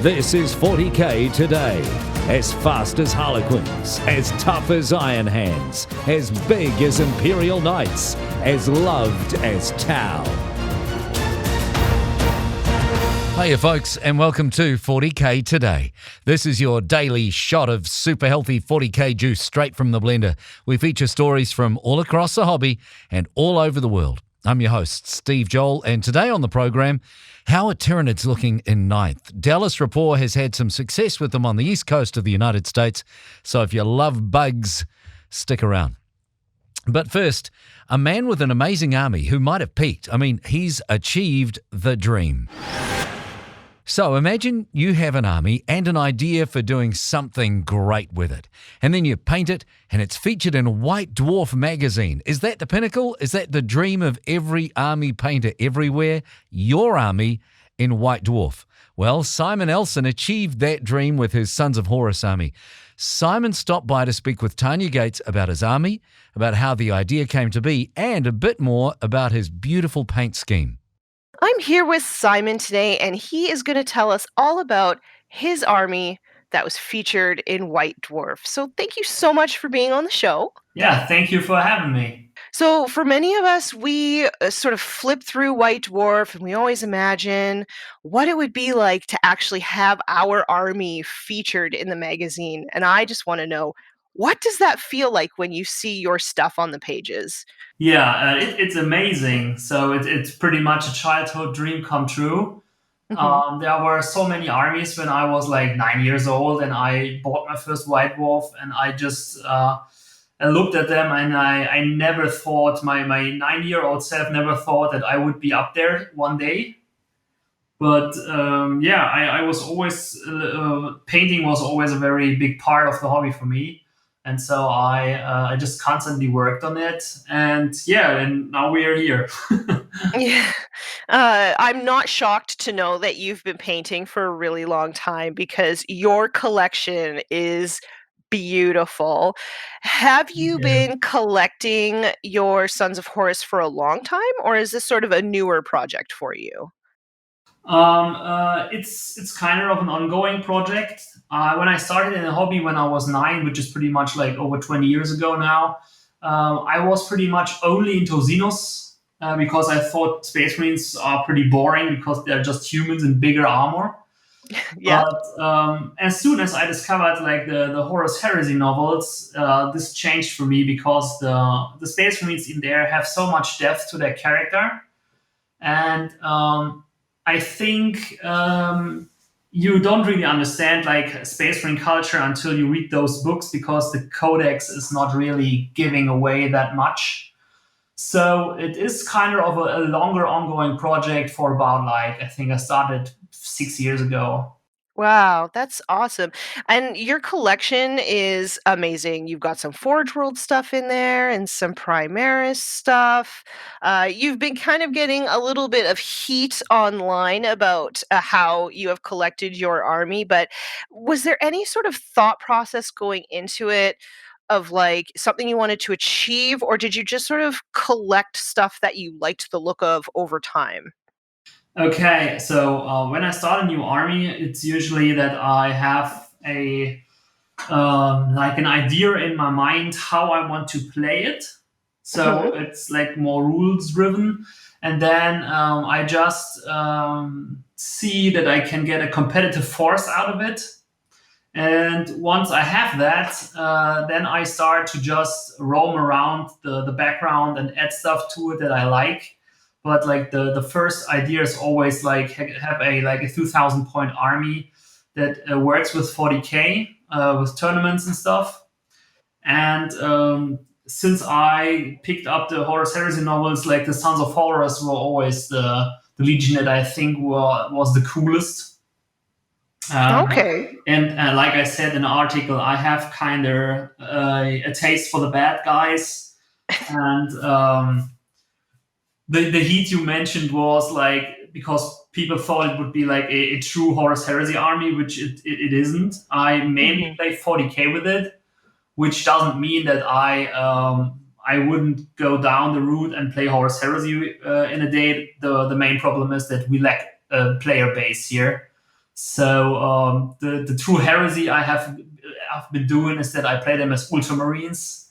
This is 40k today. As fast as Harlequins, as tough as Iron Hands, as big as Imperial Knights, as loved as Tau. Hiya folks, and welcome to 40k Today. This is your daily shot of super healthy 40k juice straight from the blender. We feature stories from all across the hobby and all over the world. I'm your host, Steve Joel, and today on the program, how are Tyranids looking in ninth? Dallas Rapport has had some success with them on the east coast of the United States, so if you love bugs, stick around. But first, a man with an amazing army who might have peaked. He's achieved the dream. So imagine you have an army and an idea for doing something great with it. And then you paint it and it's featured in White Dwarf magazine. Is that the pinnacle? Is that the dream of every army painter everywhere? Your army in White Dwarf. Well, Simon Elsen achieved that dream with his Sons of Horus army. Simon stopped by to speak with Tanya Gates about his army, about how the idea came to be, and a bit more about his beautiful paint scheme. I'm here with Simon today, and he is going to tell us all about his army that was featured in White Dwarf. So thank you so much for being on the show. Yeah, thank you for having me. So for many of us, we sort of flip through White Dwarf, and we always imagine what it would be like to actually have our army featured in the magazine. And I just want to know, what does that feel like when you see your stuff on the pages? Yeah, it's amazing. So it's pretty much a childhood dream come true. Mhm. There were so many armies when I was like 9 years old, and I bought my first White Dwarf, and I just I looked at them, and I never thought, my 9-year-old self never thought that I would be up there one day. But I was always, painting was always a very big part of the hobby for me. And so I just constantly worked on it, and now we are here. Yeah. I'm not shocked to know that you've been painting for a really long time because your collection is beautiful. Have you Yeah. been collecting your Sons of Horus for a long time, or is this sort of a newer project for you? It's kind of an ongoing project. When I started in the hobby when I was 9, which is pretty much like over 20 years ago now, I was pretty much only into Xenos because I thought Space Marines are pretty boring because they're just humans in bigger armor. Yeah. But as soon as I discovered like the Horus Heresy novels, this changed for me because the Space Marines in there have so much depth to their character, and I think you don't really understand like Space Marine culture until you read those books because the Codex is not really giving away that much. So it is kind of a longer ongoing project for about like, I think I started 6 years ago. Wow, that's awesome. And your collection is amazing. You've got some Forge World stuff in there and some Primaris stuff. You've been kind of getting a little bit of heat online about how you have collected your army, but was there any sort of thought process going into it of like something you wanted to achieve, or did you just sort of collect stuff that you liked the look of over time? Okay, so when I start a new army, it's usually that I have a like an idea in my mind how I want to play it. So it's like more rules driven, and then I just see that I can get a competitive force out of it. And once I have that, then I start to just roam around the background and add stuff to it that I like. But like the first idea is always like have a like a 2,000 point army that works with 40k with tournaments and stuff. And since I picked up the Horus Heresy novels, like the Sons of Horus were always the legion that I think was the coolest. Okay. And like I said in the article, I have kind of a taste for the bad guys. And the heat you mentioned was like because people thought it would be like a true Horus Heresy army, which it isn't. I mainly play 40k with it, which doesn't mean that I wouldn't go down the route and play Horus Heresy in a day. The main problem is that we lack a player base here. So the true heresy I've been doing is that I play them as Ultramarines.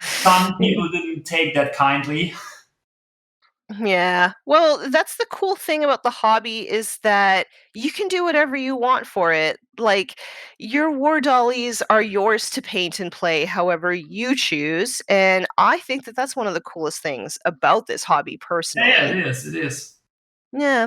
Some people didn't take that kindly. Yeah. Well, that's the cool thing about the hobby is that you can do whatever you want for it. Like your war dollies are yours to paint and play however you choose, and I think that that's one of the coolest things about this hobby Yeah, personally. it is. It is. Yeah.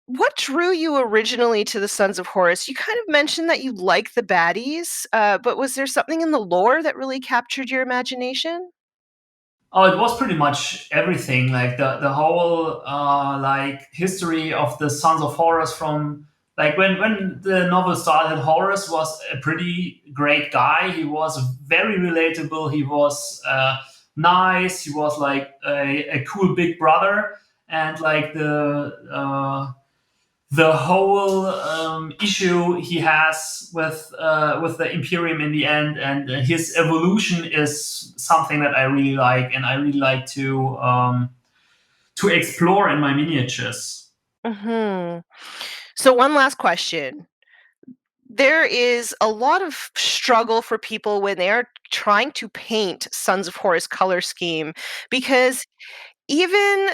What drew you originally to the Sons of Horus? You kind of mentioned that you like the baddies, but was there something in the lore that really captured your imagination? Oh, it was pretty much everything. Like the whole like history of the Sons of Horus from like when the novel started. Horus was a pretty great guy. He was very relatable. He was nice. He was like a cool big brother, and like the whole issue he has with the Imperium in the end, and his evolution is something that I really like, and I really like to explore in my miniatures. Hmm. So one last question. There is a lot of struggle for people when they are trying to paint Sons of Horus color scheme because even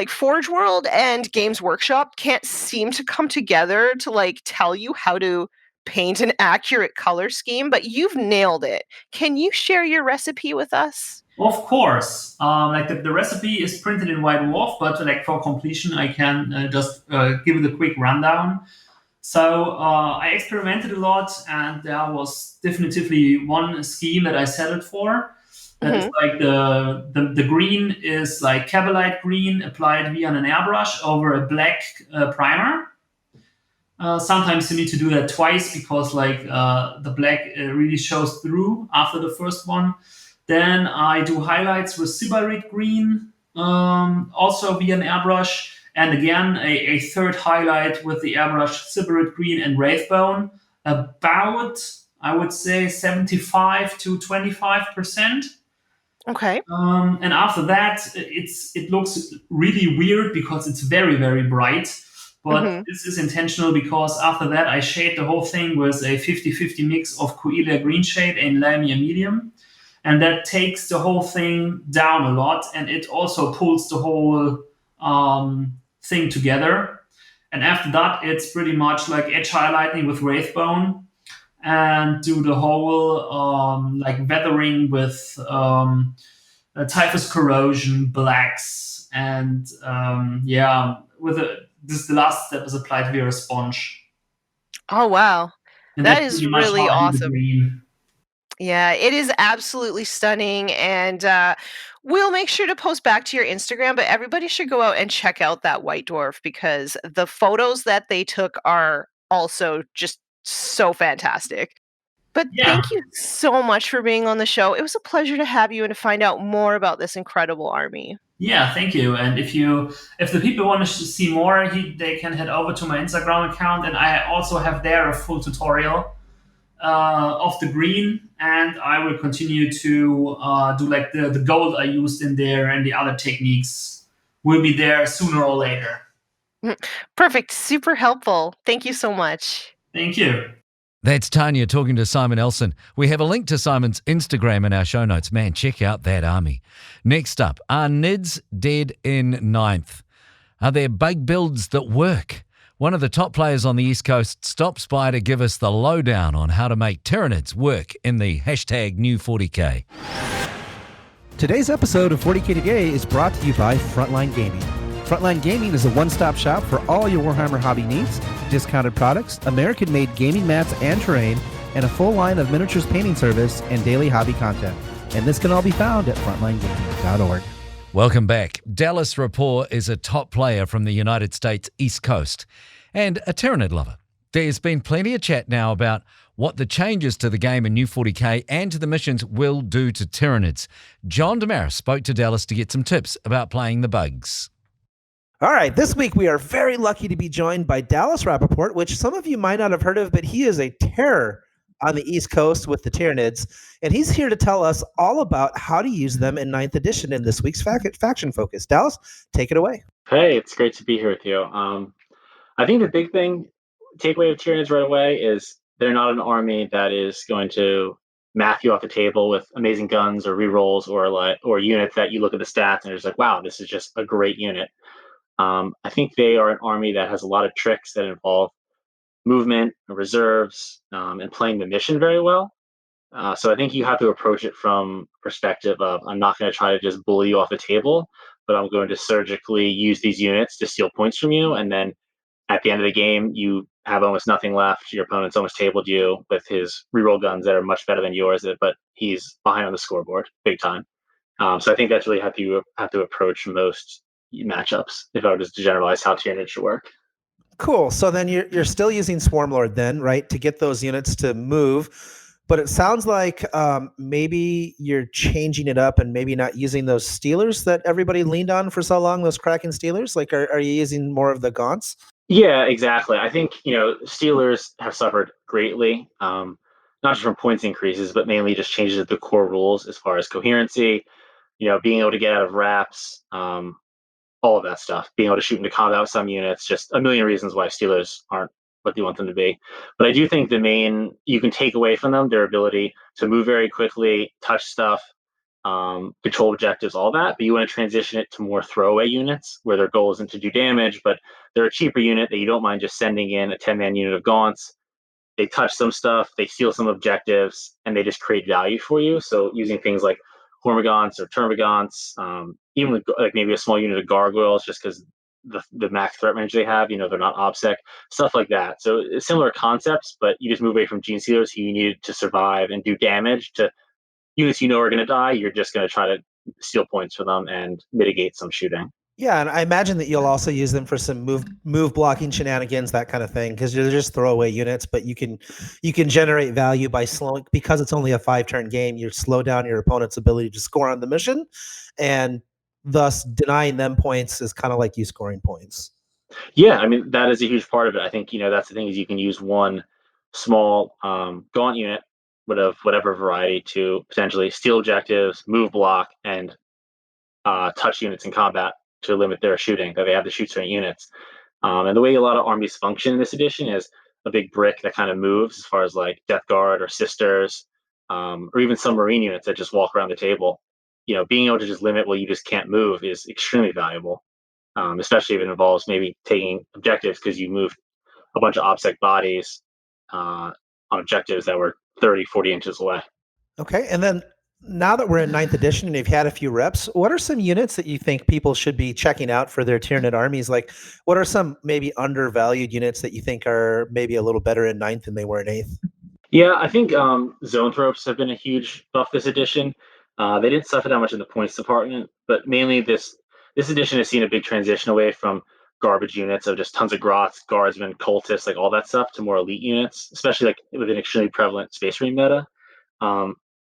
Forge World and Games Workshop can't seem to come together to like tell you how to paint an accurate color scheme, but you've nailed it. Can you share your recipe with us? Of course, like the recipe is printed in White Dwarf, but like for completion, I can just give it a quick rundown. So I experimented a lot, and there was definitively one scheme that I settled for. That is Mhm. like the green is like Cabalite green applied via an airbrush over a black primer. Sometimes you need to do that twice because like the black really shows through after the first one. Then I do highlights with Sybarit green, also via an airbrush. And again, a third highlight with the airbrush Sybarit green and Wraithbone. About, I would say, 75 to 25%. Okay. And after that, it looks really weird because it's very, very bright. But Mhm. this is intentional because after that, I shade the whole thing with a 50-50 mix of Coelia Green Shade and Lamia Medium. And that takes the whole thing down a lot. And it also pulls the whole thing together. And after that, it's pretty much like edge highlighting with Wraithbone and do the whole like weathering with typhus corrosion, blacks, and yeah, this the last step is applied via a sponge, Oh, wow. and That that's is pretty much really how I do the awesome. green. Yeah, it is absolutely stunning, and, we'll make sure to post back to your Instagram, but everybody should go out and check out that White Dwarf because the photos that they took are also just so fantastic. But Yeah, thank you so much for being on the show. It was a pleasure to have you and to find out more about this incredible army. yeah, thank you. And if the people want to see more, they can head over to my Instagram account, and I also have there a full tutorial of the green, and I will continue to do like the gold I used in there, and the other techniques will be there sooner or later. Perfect, super helpful. Thank you so much. Thank you. That's Tanya talking to Simon Elsen. We have a link to Simon's Instagram in our show notes. Man, check out that army. Next up, are Nids dead in ninth? Are there bug builds that work? One of the top players on the East Coast stops by to give us the lowdown on how to make Tyranids work in the hashtag new 40K. Today's episode of 40K Today is brought to you by Frontline Gaming. Frontline Gaming is a one-stop shop for all your Warhammer hobby needs, discounted products, American-made gaming mats and terrain, and a full line of miniatures painting service and daily hobby content. And this can all be found at frontlinegaming.org. Welcome back. Dallas Rapport is a top player from the United States East Coast and a Tyranid lover. There's been plenty of chat now about what the changes to the game in New 40K and to the missions will do to Tyranids. John Damaris spoke to Dallas to get some tips about playing the bugs. All right, this week we are very lucky to be joined by Dallas Rapport, which some of you might not have heard of, but he is a terror on the East Coast with the Tyranids, and he's here to tell us all about how to use them in 9th edition in this week's Faction Focus. Dallas, take it away. Hey, it's great to be here with you. I think the big thing, takeaway of Tyranids right away, is they're not an army that is going to math you off the table with amazing guns or rerolls or units that you look at the stats and you're just like, wow, this is just a great unit. I think they are an army that has a lot of tricks that involve movement, reserves, and playing the mission very well. So I think you have to approach it from perspective of I'm not going to try to just bully you off the table, but I'm going to surgically use these units to steal points from you, and then at the end of the game, you have almost nothing left. Your opponent's almost tabled you with his reroll guns that are much better than yours, but he's behind on the scoreboard big time. So I think that's really how you have to approach most matchups. If I were just to generalize how Tyranid should work. Cool. So then you're still using Swarmlord then, right, to get those units to move. But it sounds like maybe you're changing it up and maybe not using those Stealers that everybody leaned on for so long, those Kraken Stealers. Like, are you using more of the Gaunts? Yeah, exactly. I think Steelers have suffered greatly, not just from points increases, but mainly just changes of the core rules as far as coherency. Being able to get out of wraps, all of that stuff, being able to shoot into combat with some units, just a million reasons why Steelers aren't what you want them to be. But I do think you can take away from them their ability to move very quickly, touch stuff, control objectives, all that. But you want to transition it to more throwaway units where their goal isn't to do damage, but they're a cheaper unit that you don't mind just sending in a 10-man unit of Gaunts. They touch some stuff, they steal some objectives, and they just create value for you. So using things like Hormagaunts or Termagants, even like maybe a small unit of Gargoyles, just because the max threat range they have, they're not OBSEC, stuff like that. So similar concepts, but you just move away from Gene Sealers who you need to survive and do damage to units are going to die. You're just going to try to steal points for them and mitigate some shooting. Yeah, and I imagine that you'll also use them for some move blocking shenanigans, that kind of thing, because they're just throwaway units. But you can generate value by slowing, because it's only a 5-turn game. You slow down your opponent's ability to score on the mission, and thus denying them points is kind of like you scoring points. Yeah, I mean that is a huge part of it. I think that's the thing is you can use one small gaunt unit, whatever variety, to potentially steal objectives, move block, and touch units in combat to limit their shooting, that they have to shoot certain units. And the way a lot of armies function in this edition is a big brick that kind of moves, as far as like Death Guard or Sisters, or even some Marine units that just walk around the table. Being able to just limit what you just can't move is extremely valuable, especially if it involves maybe taking objectives because you moved a bunch of OBSEC bodies on objectives that were 30, 40 inches away. Okay, and then now that we're in 9th edition and you've had a few reps, what are some units that you think people should be checking out for their Tyranid armies? Like, what are some maybe undervalued units that you think are maybe a little better in 9th than they were in 8th? Yeah, I think Zoanthropes have been a huge buff this edition. They didn't suffer that much in the points department, but mainly this edition has seen a big transition away from garbage units of just tons of grots, guardsmen, cultists, like all that stuff, to more elite units, especially like with an extremely prevalent Space Marine meta.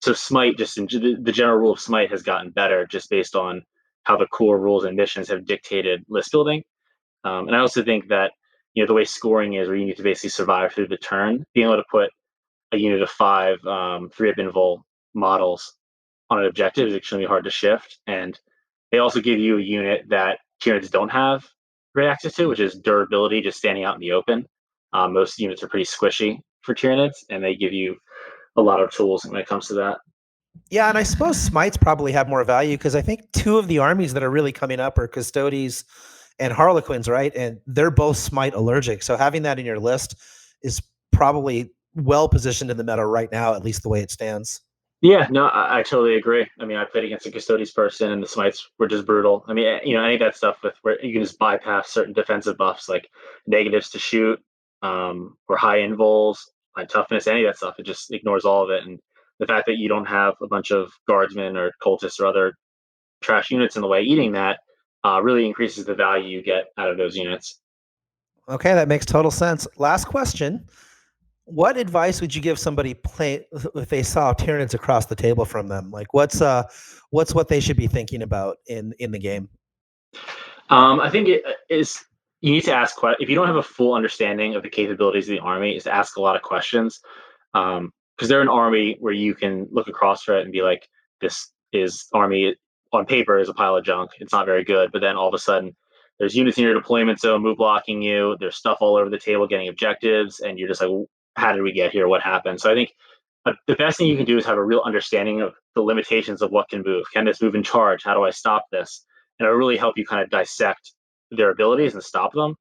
So Smite, just the general rule of Smite has gotten better just based on how the core rules and missions have dictated list building. And I also think that the way scoring is, where you need to basically survive through the turn, being able to put a unit of 5 3-up invul models on an objective is extremely hard to shift. And they also give you a unit that Tyranids don't have great access to, which is durability, just standing out in the open. Most units are pretty squishy for Tyranids, and they give you a lot of tools when it comes to that. Yeah, and I suppose Smites probably have more value because I think 2 of the armies that are really coming up are Custodes and Harlequins, right? And they're both Smite allergic. So having that in your list is probably well positioned in the meta right now, at least the way it stands. Yeah, no, I totally agree. I mean, I played against a Custodes person, and the Smites were just brutal. I mean, any of that stuff with where you can just bypass certain defensive buffs like negatives to shoot, or high invuls, high toughness, any of that stuff. It just ignores all of it. And the fact that you don't have a bunch of guardsmen or cultists or other trash units in the way eating that really increases the value you get out of those units. Okay, that makes total sense. Last question. What advice would you give somebody if they saw Tyranids across the table from them? Like, what's what they should be thinking about in the game? I think it is. You need to ask if you don't have a full understanding of the capabilities of the army, is to ask a lot of questions, because they're an army where you can look across for it and be like, this is army on paper is a pile of junk. It's not very good, but then all of a sudden there's units in your deployment zone move blocking you. There's stuff all over the table getting objectives, and you're just like, how did we get here? What happened? So I think the best thing you can do is have a real understanding of the limitations of what can move. Can this move in charge? How do I stop this? And it'll really help you kind of dissect their abilities and stop them.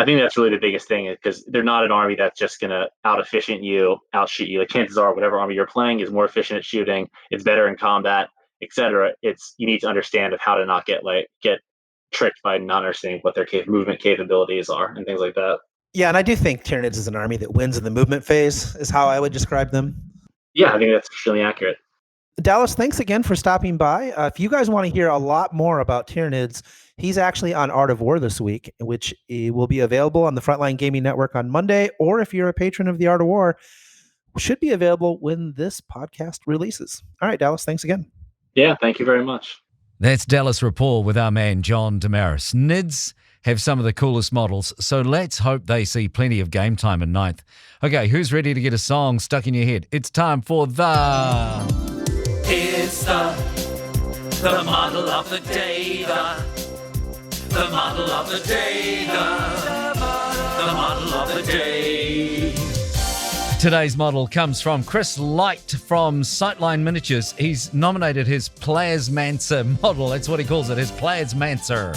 I think that's really the biggest thing, because they're not an army that's just going to out-efficient you, outshoot you. Like, chances are whatever army you're playing is more efficient at shooting, it's better in combat, etc. You need to understand of how to not get tricked by not understanding what their movement capabilities are and things like that. Yeah, and I do think Tyranids is an army that wins in the movement phase, is how I would describe them. Yeah, I think that's extremely accurate. Dallas, thanks again for stopping by. If you guys want to hear a lot more about Tyranids, he's actually on Art of War this week, which will be available on the Frontline Gaming Network on Monday, or if you're a patron of the Art of War, should be available when this podcast releases. All right, Dallas, thanks again. Yeah, thank you very much. That's Dallas Rapport with our man John Damaris. Nids have some of the coolest models, so let's hope they see plenty of game time in 9th. Okay, who's ready to get a song stuck in your head? It's time for It's the model of the day, the model of the day, the model of the day. Today's model comes from Chris Light from Sightline Miniatures. He's nominated his Plasmancer model. That's what he calls it, his Plasmancer.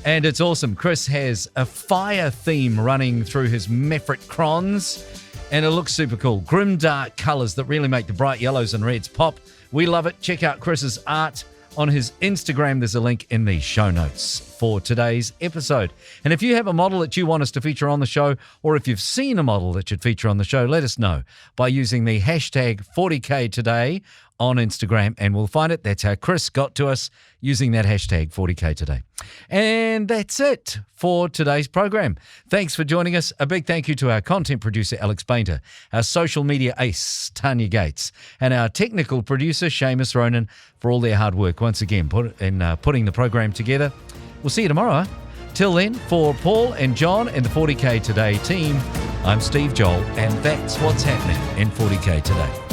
And it's awesome. Chris has a fire theme running through his Mefrit Crons, and it looks super cool. Grim dark colors that really make the bright yellows and reds pop. We love it. Check out Chris's art on his Instagram. There's a link in the show notes for today's episode. And if you have a model that you want us to feature on the show, or if you've seen a model that should feature on the show, let us know by using the hashtag 40K today on Instagram, and we'll find it. That's how Chris got to us, using that hashtag 40K today. And that's it for today's program. Thanks for joining us. A big thank you to our content producer, Alex Painter, our social media ace, Tanya Gates, and our technical producer, Seamus Ronan, for all their hard work once again putting the program together. We'll see you tomorrow. Till then, for Paul and John and the 40K Today team, I'm Steve Joel, and that's what's happening in 40K Today.